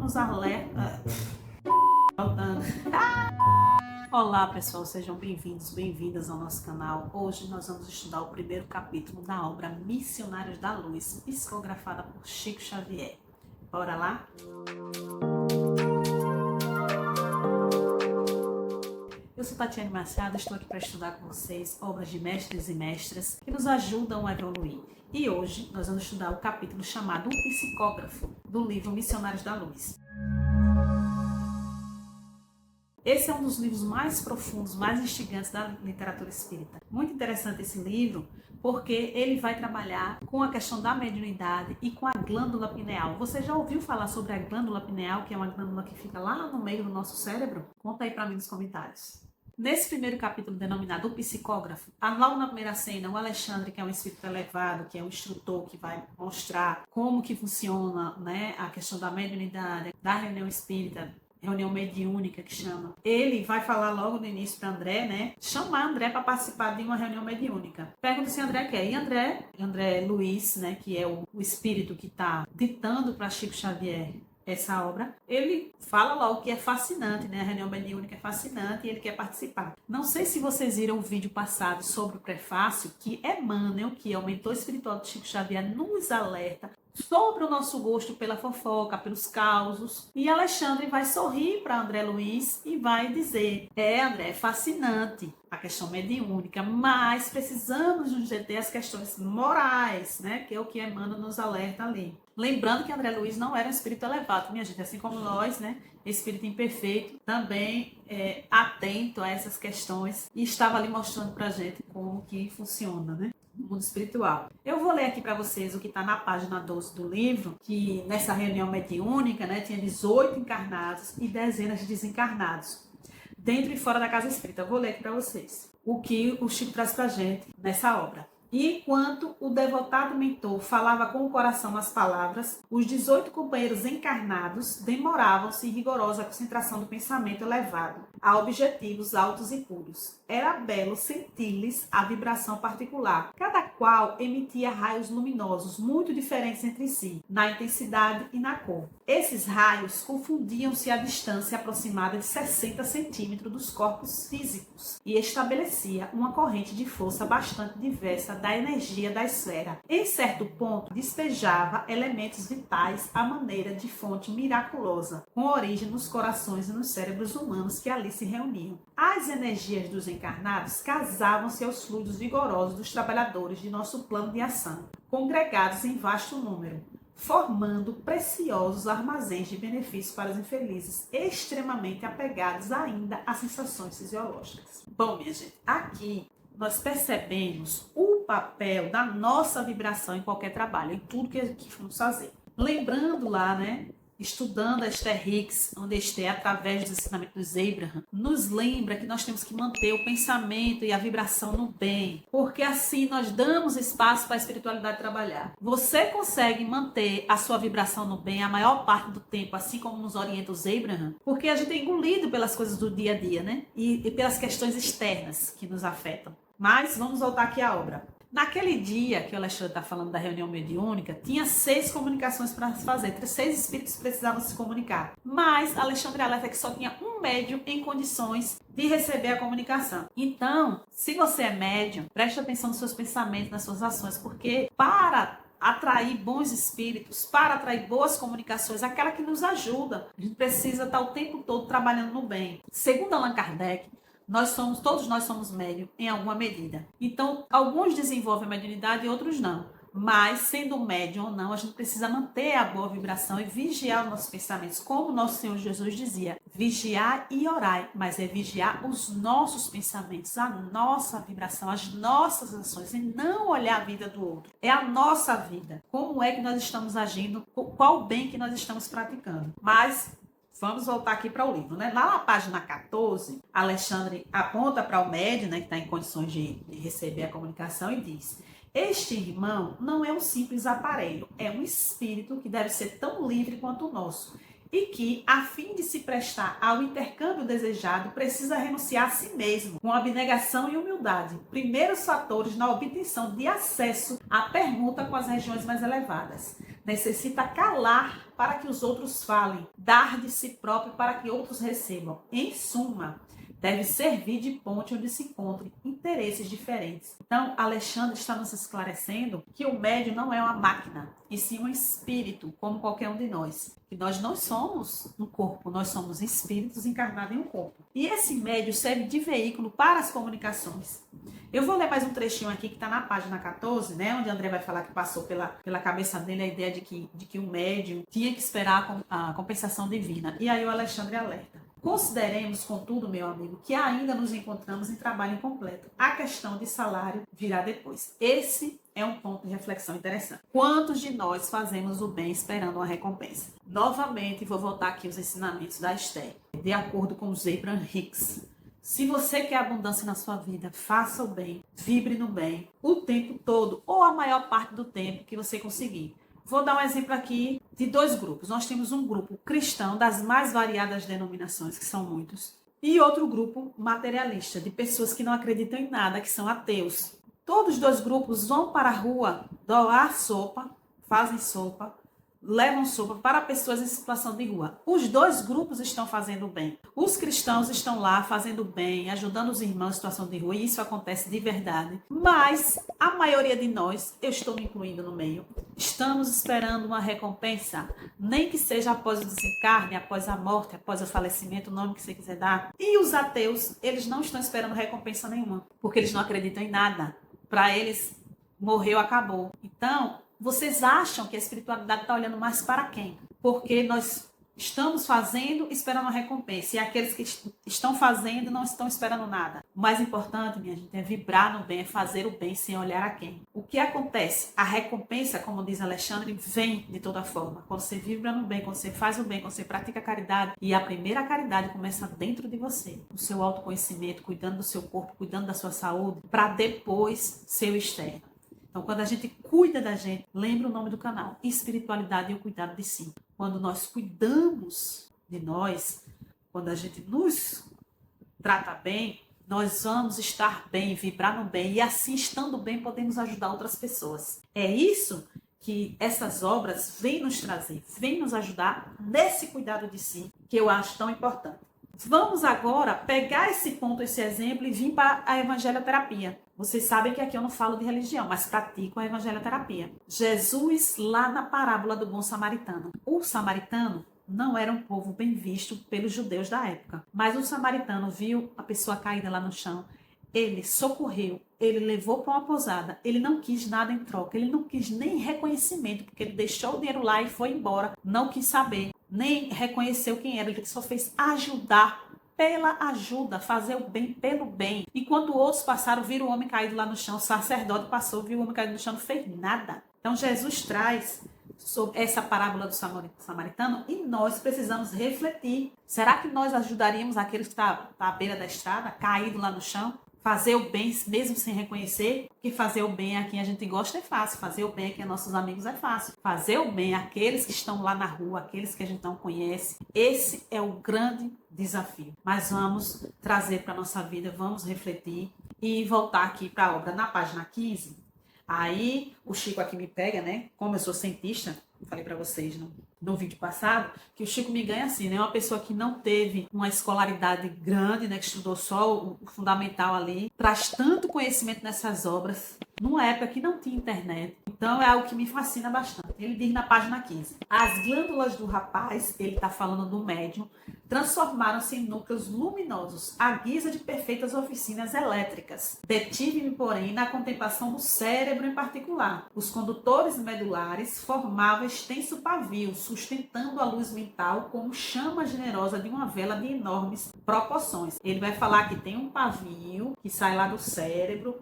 nos alerta. Voltando. Olá pessoal, sejam bem-vindos, bem-vindas ao nosso canal. Hoje nós vamos estudar o primeiro capítulo da obra Missionários da Luz, psicografada por Chico Xavier. Bora lá? Eu sou Tatiane Machado, estou aqui para estudar com vocês obras de mestres e mestras que nos ajudam a evoluir. E hoje nós vamos estudar o capítulo chamado O Psicógrafo, do livro Missionários da Luz. Esse é um dos livros mais profundos, mais instigantes da literatura espírita. Muito interessante esse livro, porque ele vai trabalhar com a questão da mediunidade e com a glândula pineal. Você já ouviu falar sobre a glândula pineal, que é uma glândula que fica lá no meio do nosso cérebro? Conta aí para mim nos comentários. Nesse primeiro capítulo denominado O Psicógrafo, logo na primeira cena, o Alexandre, que é um espírito elevado, que é um instrutor que vai mostrar como que funciona, né, a questão da mediunidade, da reunião espírita, reunião mediúnica que chama. Ele vai falar logo no início para André, né? Chamar André para participar de uma reunião mediúnica. Pergunta se André quer. E André Luiz, né? Que é o espírito que está ditando para Chico Xavier essa obra, ele fala logo que é fascinante, né? A reunião mediúnica é fascinante e ele quer participar. Não sei se vocês viram o vídeo passado sobre o prefácio que Emmanuel, que é o mentor espiritual de Chico Xavier, nos alerta sobre o nosso gosto pela fofoca, pelos causos. E Alexandre vai sorrir para André Luiz e vai dizer: André, é fascinante a questão mediúnica, mas precisamos nos deter as questões morais, né? Que é o que Emmanuel nos alerta ali. Lembrando que André Luiz não era um espírito elevado, minha gente, assim como nós, né? Espírito imperfeito, também atento a essas questões e estava ali mostrando pra gente como que funciona, né? No mundo espiritual. Eu vou ler aqui para vocês o que está na página 12 do livro, que nessa reunião mediúnica, né, tinha 18 encarnados e dezenas de desencarnados, dentro e fora da casa espírita. Eu vou ler aqui para vocês o que o Chico traz para gente nessa obra. E enquanto o devotado mentor falava com o coração as palavras, os 18 companheiros encarnados demoravam-se em rigorosa concentração do pensamento elevado a objetivos altos e puros. Era belo sentir-lhes a vibração particular. Cada qual emitia raios luminosos muito diferentes entre si, na intensidade e na cor. Esses raios confundiam-se à distância aproximada de 60 centímetros dos corpos físicos e estabelecia uma corrente de força bastante diversa da energia da esfera. Em certo ponto, despejava elementos vitais à maneira de fonte miraculosa, com origem nos corações e nos cérebros humanos que ali se reuniam. As energias dos encarnados casavam-se aos fluidos vigorosos dos trabalhadores de nosso plano de ação, congregados em vasto número, formando preciosos armazéns de benefícios para os infelizes, extremamente apegados ainda a sensações fisiológicas. Bom, minha gente, aqui nós percebemos o papel da nossa vibração em qualquer trabalho, em tudo que vamos fazer. Lembrando lá, né, estudando a Esther Hicks, onde Esther, através dos ensinamentos de Abraham, nos lembra que nós temos que manter o pensamento e a vibração no bem, porque assim nós damos espaço para a espiritualidade trabalhar. Você consegue manter a sua vibração no bem a maior parte do tempo, assim como nos orienta os Abraham, porque a gente é engolido pelas coisas do dia a dia, né? E pelas questões externas que nos afetam. Mas vamos voltar aqui à obra. Naquele dia que o Alexandre está falando da reunião mediúnica, tinha 6 comunicações para se fazer, 6 espíritos precisavam se comunicar. Mas Alexandre alerta que só tinha um médium em condições de receber a comunicação. Então, se você é médium, preste atenção nos seus pensamentos, nas suas ações, porque para atrair bons espíritos, para atrair boas comunicações, aquela que nos ajuda, a gente precisa estar o tempo todo trabalhando no bem. Segundo Allan Kardec, todos nós somos médium em alguma medida. Então, alguns desenvolvem a mediunidade e outros não. Mas, sendo médium ou não, a gente precisa manter a boa vibração e vigiar os nossos pensamentos. Como nosso Senhor Jesus dizia, vigiar e orai, mas é vigiar os nossos pensamentos, a nossa vibração, as nossas ações, e não olhar a vida do outro. É a nossa vida. Como é que nós estamos agindo, qual o bem que nós estamos praticando. Mas vamos voltar aqui para o livro, né? Lá na página 14, Alexandre aponta para o médium, né, que está em condições de receber a comunicação e diz: este irmão não é um simples aparelho, é um espírito que deve ser tão livre quanto o nosso e que, a fim de se prestar ao intercâmbio desejado, precisa renunciar a si mesmo, com abnegação e humildade, primeiros fatores na obtenção de acesso à permuta com as regiões mais elevadas. necessita calar para que os outros falem, dar de si próprio para que outros recebam. Em suma, deve servir de ponte onde se encontrem interesses diferentes. Então, Alexandre está nos esclarecendo que o médium não é uma máquina, e sim um espírito, como qualquer um de nós. Que nós não somos um corpo, nós somos espíritos encarnados em um corpo. E esse médium serve de veículo para as comunicações. Eu vou ler mais um trechinho aqui que está na página 14, né, onde André vai falar que passou pela cabeça dele a ideia de que o médium tinha que esperar a compensação divina. E aí o Alexandre alerta. Consideremos, contudo, meu amigo, que ainda nos encontramos em trabalho incompleto. A questão de salário virá depois. Esse é um ponto de reflexão interessante. Quantos de nós fazemos o bem esperando uma recompensa? Novamente, vou voltar aqui aos ensinamentos da Esther. De acordo com os Abraham Hicks, se você quer abundância na sua vida, faça o bem, vibre no bem, o tempo todo, ou a maior parte do tempo que você conseguir. Vou dar um exemplo aqui de 2 grupos. Nós temos um grupo cristão das mais variadas denominações, que são muitos, e outro grupo materialista, de pessoas que não acreditam em nada, que são ateus. Todos os 2 grupos vão para a rua doar sopa, fazem sopa, levam sopa para pessoas em situação de rua. Os 2 grupos estão fazendo bem. Os cristãos estão lá fazendo bem, ajudando os irmãos em situação de rua, e isso acontece de verdade. Mas a maioria de nós, eu estou me incluindo no meio, estamos esperando uma recompensa, nem que seja após o desencarne, após a morte, após o falecimento, o nome que você quiser dar. E os ateus, eles não estão esperando recompensa nenhuma, porque eles não acreditam em nada. Para eles, morreu, acabou. Então, vocês acham que a espiritualidade está olhando mais para quem? Porque nós estamos fazendo esperando uma recompensa. E aqueles que estão fazendo não estão esperando nada. O mais importante, minha gente, é vibrar no bem, é fazer o bem sem olhar a quem. O que acontece? A recompensa, como diz Alexandre, vem de toda forma. Quando você vibra no bem, quando você faz o bem, quando você pratica a caridade. E a primeira caridade começa dentro de você. O seu autoconhecimento, cuidando do seu corpo, cuidando da sua saúde, para depois ser o externo. Então, quando a gente cuida da gente, lembra o nome do canal, Espiritualidade e o Cuidado de Si. Quando nós cuidamos de nós, quando a gente nos trata bem, nós vamos estar bem, vibrar no bem. E assim, estando bem, podemos ajudar outras pessoas. É isso que essas obras vêm nos trazer, vêm nos ajudar nesse cuidado de si, que eu acho tão importante. Vamos agora pegar esse ponto, esse exemplo e vir para a evangelioterapia. Vocês sabem que aqui eu não falo de religião, mas pratico a evangelioterapia. Jesus, lá na parábola do bom samaritano. O samaritano não era um povo bem visto pelos judeus da época. Mas o samaritano viu a pessoa caída lá no chão. Ele socorreu, ele levou para uma pousada. Ele não quis nada em troca, ele não quis nem reconhecimento, porque ele deixou o dinheiro lá e foi embora. Não quis saber, nem reconheceu quem era. Ele só fez ajudar pela ajuda, fazer o bem pelo bem. Enquanto outros passaram, viram o homem caído lá no chão, o sacerdote passou, viu o homem caído no chão, não fez nada. Então Jesus traz sobre essa parábola do samaritano e nós precisamos refletir. Será que nós ajudaríamos aqueles que estão à beira da estrada, caído lá no chão? Fazer o bem mesmo sem reconhecer? Porque fazer o bem a quem a gente gosta é fácil. Fazer o bem a quem é nossos amigos é fácil. Fazer o bem àqueles que estão lá na rua, aqueles que a gente não conhece, esse é o grande desafio. Mas vamos trazer para a nossa vida, vamos refletir e voltar aqui para a obra na página 15. Aí o Chico aqui me pega, né? Como eu sou cientista, falei para vocês no vídeo passado, que o Chico me ganha assim, né? Uma pessoa que não teve uma escolaridade grande, né? Que estudou só o fundamental ali, traz tanto conhecimento nessas obras, numa época que não tinha internet. Então é algo que me fascina bastante. Ele diz na página 15: as glândulas do rapaz, ele está falando do médium, transformaram-se em núcleos luminosos, à guisa de perfeitas oficinas elétricas. Detive-me, porém, na contemplação do cérebro em particular. Os condutores medulares formavam extenso pavio, sustentando a luz mental como chama generosa de uma vela de enormes proporções. Ele vai falar que tem um pavio que sai lá do cérebro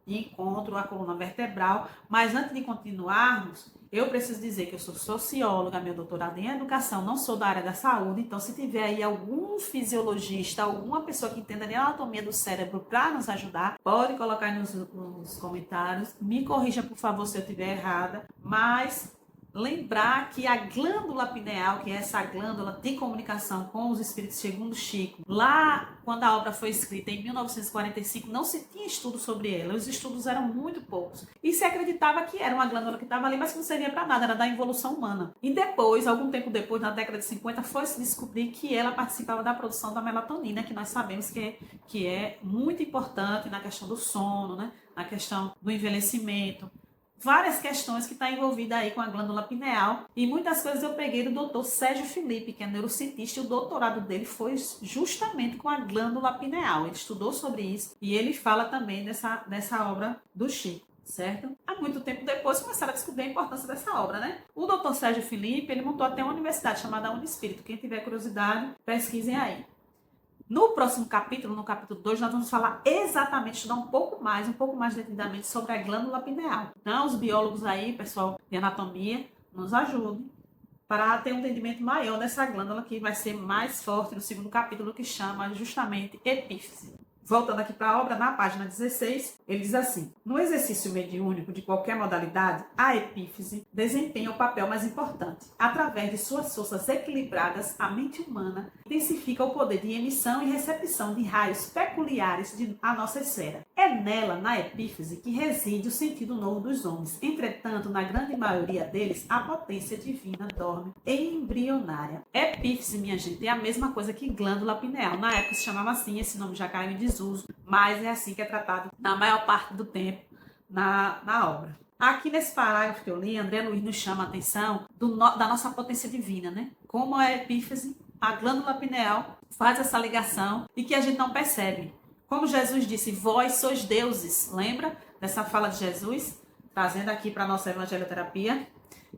e encontra a coluna vertebral. Mas antes de continuarmos, eu preciso dizer que eu sou socióloga, meu doutorado em educação, não sou da área da saúde. Então, se tiver aí algum fisiologista, alguma pessoa que entenda de anatomia do cérebro para nos ajudar, pode colocar aí nos comentários. Me corrija, por favor, se eu estiver errada. Mas lembrar que a glândula pineal, que é essa glândula de comunicação com os espíritos, segundo Chico, lá quando a obra foi escrita em 1945, não se tinha estudo sobre ela, os estudos eram muito poucos. E se acreditava que era uma glândula que estava ali, mas que não servia para nada, era da evolução humana. E depois, algum tempo depois, na década de 50, foi se descobrir que ela participava da produção da melatonina, que nós sabemos que é muito importante na questão do sono, né? Na questão do envelhecimento. Várias questões que estão envolvidas aí com a glândula pineal, e muitas coisas eu peguei do doutor Sérgio Felipe, que é neurocientista, e o doutorado dele foi justamente com a glândula pineal. Ele estudou sobre isso e ele fala também dessa obra do Chico, certo? Há muito tempo depois começaram a descobrir a importância dessa obra, né? O doutor Sérgio Felipe, ele montou até uma universidade chamada Unispírito. Quem tiver curiosidade, pesquisem aí. No próximo capítulo, no capítulo 2, nós vamos falar exatamente, estudar um pouco mais detidamente sobre a glândula pineal. Então, os biólogos aí, pessoal de anatomia, nos ajudem para ter um entendimento maior dessa glândula, que vai ser mais forte no segundo capítulo, que chama justamente epífise. Voltando aqui para a obra, na página 16, ele diz assim: no exercício mediúnico de qualquer modalidade, a epífise desempenha o papel mais importante. Através de suas forças equilibradas, a mente humana intensifica o poder de emissão e recepção de raios peculiares à nossa esfera. É nela, na epífise, que reside o sentido novo dos homens. Entretanto, na grande maioria deles, a potência divina dorme embrionária. Epífise, minha gente, é a mesma coisa que glândula pineal. Na época se chamava assim, esse nome já caiu em desuso, mas é assim que é tratado na maior parte do tempo na obra. Aqui nesse parágrafo que eu li, André Luiz nos chama a atenção da nossa potência divina, né? Como a epífise, a glândula pineal, faz essa ligação e que a gente não percebe. Como Jesus disse, vós sois deuses. Lembra dessa fala de Jesus? Trazendo aqui para a nossa evangelioterapia,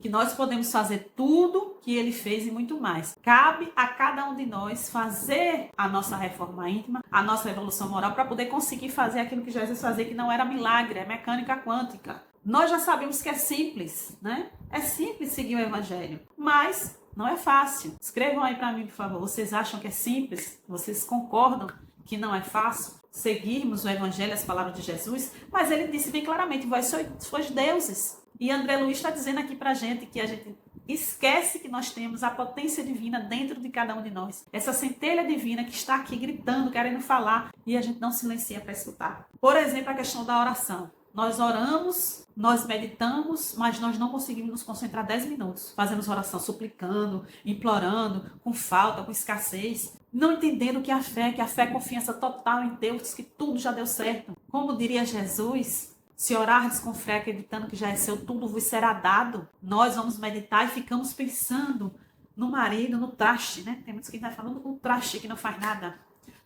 que nós podemos fazer tudo que ele fez e muito mais. Cabe a cada um de nós fazer a nossa reforma íntima, a nossa evolução moral, para poder conseguir fazer aquilo que Jesus fazia, que não era milagre, é mecânica quântica. Nós já sabemos que é simples, né? É simples seguir o evangelho, mas não é fácil. Escrevam aí para mim, por favor. Vocês acham que é simples? Vocês concordam que não é fácil seguirmos o evangelho, as palavras de Jesus? Mas ele disse bem claramente, vós sois deuses. E André Luiz está dizendo aqui para a gente que a gente esquece que nós temos a potência divina dentro de cada um de nós. Essa centelha divina que está aqui gritando, querendo falar, e a gente não silencia para escutar. Por exemplo, a questão da oração. Nós oramos, nós meditamos, mas nós não conseguimos nos concentrar 10 minutos. Fazemos oração suplicando, implorando, com falta, com escassez, não entendendo que a fé é confiança total em Deus, que tudo já deu certo. Como diria Jesus, se orardes com fé, acreditando que já é seu, tudo vos será dado. Nós vamos meditar e ficamos pensando no marido, no traste, né? Tem muitos que estão falando no traste que não faz nada.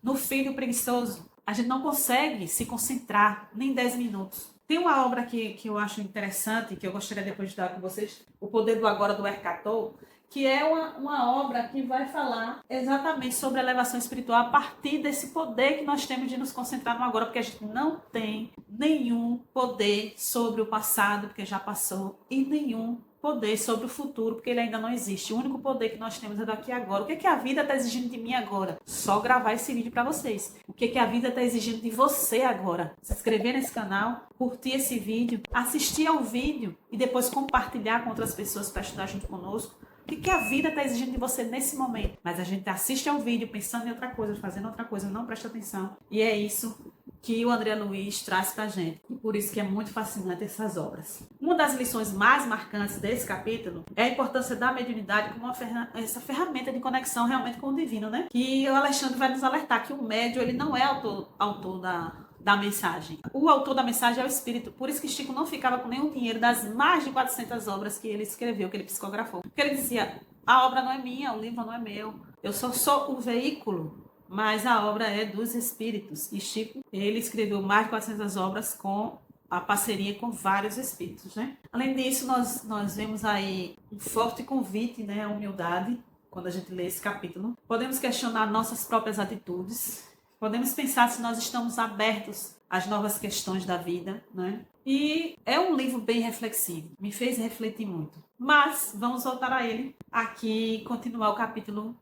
No filho preguiçoso. A gente não consegue se concentrar nem 10 minutos. Tem uma obra que eu acho interessante, que eu gostaria depois de dar com vocês, O Poder do Agora, do Eckhart Tolle, que é uma obra que vai falar exatamente sobre a elevação espiritual a partir desse poder que nós temos de nos concentrar no agora, porque a gente não tem nenhum poder sobre o passado, porque já passou, e nenhum poder sobre o futuro, porque ele ainda não existe. O único poder que nós temos é daqui agora. O que a vida está exigindo de mim agora? Só gravar esse vídeo para vocês. O que a vida está exigindo de você agora? Se inscrever nesse canal, curtir esse vídeo, assistir ao vídeo e depois compartilhar com outras pessoas para estudar junto conosco. O que a vida está exigindo de você nesse momento? Mas a gente assiste ao vídeo pensando em outra coisa, fazendo outra coisa, não presta atenção. E é isso que o André Luiz traz pra gente. E por isso que é muito fascinante essas obras. Uma das lições mais marcantes desse capítulo é a importância da mediunidade como essa ferramenta de conexão realmente com o divino, né? Que o Alexandre vai nos alertar que o médium, ele não é autor da mensagem. O autor da mensagem é o espírito. Por isso que Chico não ficava com nenhum dinheiro das mais de 400 obras que ele escreveu, que ele psicografou. Porque ele dizia, a obra não é minha, o livro não é meu. Eu sou só o veículo, mas a obra é dos espíritos. E Chico, ele escreveu mais de 400 obras com a parceria com vários espíritos, né? Além disso, nós vemos aí um forte convite, né, à humildade, quando a gente lê esse capítulo. Podemos questionar nossas próprias atitudes. Podemos pensar se nós estamos abertos às novas questões da vida, né? E é um livro bem reflexivo, me fez refletir muito. Mas vamos voltar a ele aqui e continuar o capítulo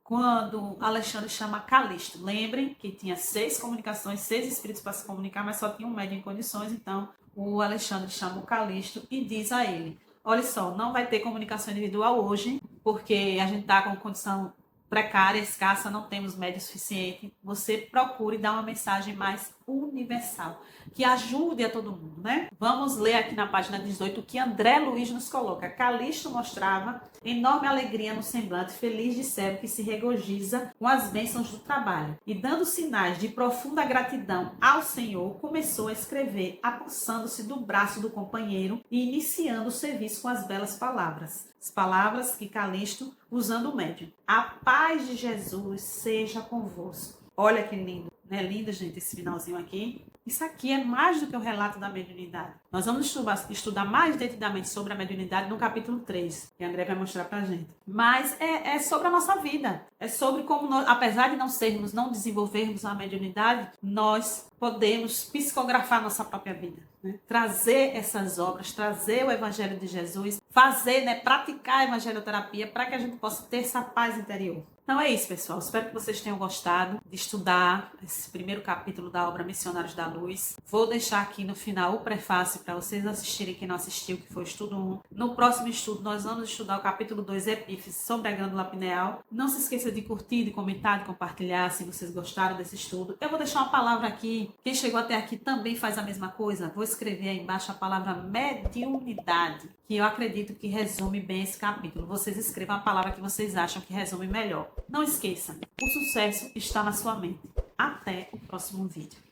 quando Alexandre chama Calisto. Lembrem que tinha 6 comunicações, 6 espíritos para se comunicar, mas só tinha um médium em condições. Então o Alexandre chama o Calisto e diz a ele: Olha só, não vai ter comunicação individual hoje, porque a gente está com condição precária, escassa, não temos médio suficiente. Você procure dar uma mensagem mais universal, que ajude a todo mundo, né? Vamos ler aqui na página 18 o que André Luiz nos coloca. Calixto mostrava enorme alegria no semblante, feliz de servo que se regozija com as bênçãos do trabalho. E dando sinais de profunda gratidão ao Senhor, começou a escrever, apossando-se do braço do companheiro e iniciando o serviço com as belas palavras. As palavras que Calixto, usando o médium. A paz de Jesus seja convosco. Olha que lindo, né? Lindo, gente, esse finalzinho aqui. Isso aqui é mais do que o relato da mediunidade. Nós vamos estudar mais detidamente sobre a mediunidade no capítulo 3, que André vai mostrar pra gente. Mas é sobre a nossa vida. É sobre como nós, apesar de não desenvolvermos a mediunidade, nós podemos psicografar nossa própria vida. Né? Trazer essas obras, trazer o Evangelho de Jesus, fazer, né, praticar a evangelioterapia para que a gente possa ter essa paz interior. Então é isso, pessoal. Espero que vocês tenham gostado de estudar esse primeiro capítulo da obra Missionários da Luz. Vou deixar aqui no final o prefácio para vocês assistirem, quem não assistiu, que foi o estudo 1. No próximo estudo, nós vamos estudar o capítulo 2, Epífise, sobre a glândula pineal. Não se esqueça de curtir, de comentar, de compartilhar, se vocês gostaram desse estudo. Eu vou deixar uma palavra aqui. Quem chegou até aqui também faz a mesma coisa. Vou escrever aí embaixo a palavra mediunidade, que eu acredito que resume bem esse capítulo. Vocês escrevam a palavra que vocês acham que resume melhor. Não esqueça, o sucesso está na sua mente. Até o próximo vídeo.